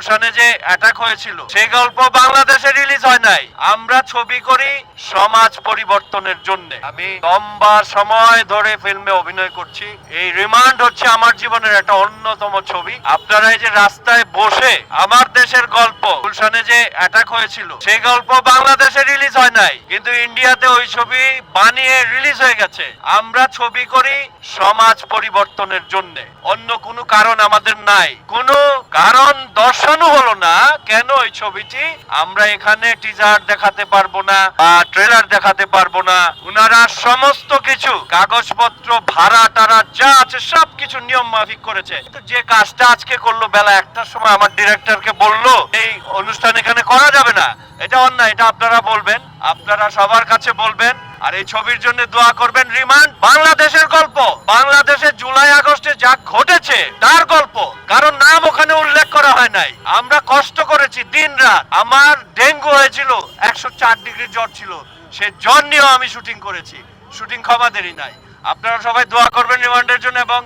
গুলশানে যে অ্যাটাক হয়েছিল সেই গল্প বাংলাদেশে রিলিজ হয় নাই। আমরা ছবি করি সমাজ পরিবর্তনের জন্য। আমি লম্বা সময় ধরে ফিল্মে অভিনয় করছি। এই রিমান্ড হচ্ছে আমার জীবনের একটা অন্যতম ছবি। আপনারা এই যে রাস্তায় বসে আমার দেশের গল্প, গুলশানে যে অ্যাটাক হয়েছিল সেই গল্প বাংলাদেশে রিলিজ হয় নাই, কিন্তু ইন্ডিয়াতে ওই ছবি বানিয়ে রিলিজ হয়ে গেছে। আমরা ছবি করি সমাজ পরিবর্তনের জন্য, অন্য কোনো কারণ আমাদের নাই। কোনো কারণ দর্শানো হলো না কেন ওই ছবিটি আমরা এখানে টিজার দেখাতে পারবো না বা ট্রেলার দেখাতে পারবো না। উনারা সমস্ত কিছু কাগজপত্র ভাড়া টাড়া যা আছে সবকিছু নিয়ম মাফিক করেছে। যে কাজটা আজকে করলো বেলা 1টার সময় আমার ডিরেক্টরকে বললো এই অনুষ্ঠান এখানে করা যাবে না, এটা অন্যায়। এটা আপনারা বলবেন, আপনারা সবার কাছে বলবেন, আর এই ছবির জন্য দোয়া করবেন। রিমান্ড বাংলাদেশের গল্প, বাংলাদেশে জুলাই আগস্টে যা ঘটেছে তার গল্প, কারণ নাম ওখানে উল্লেখ করা হয় নাই। আমরা কষ্ট করেছি দিন রাত। আমার ডেঙ্গু হয়েছিল, 104 ডিগ্রি জ্বর ছিল, সে জ্বর নিয়েও আমি শুটিং করেছি। শুটিং ক্ষমা দেরি নাই। আপনারা সবাই দোয়া করবেন রিমান্ডের জন্য এবং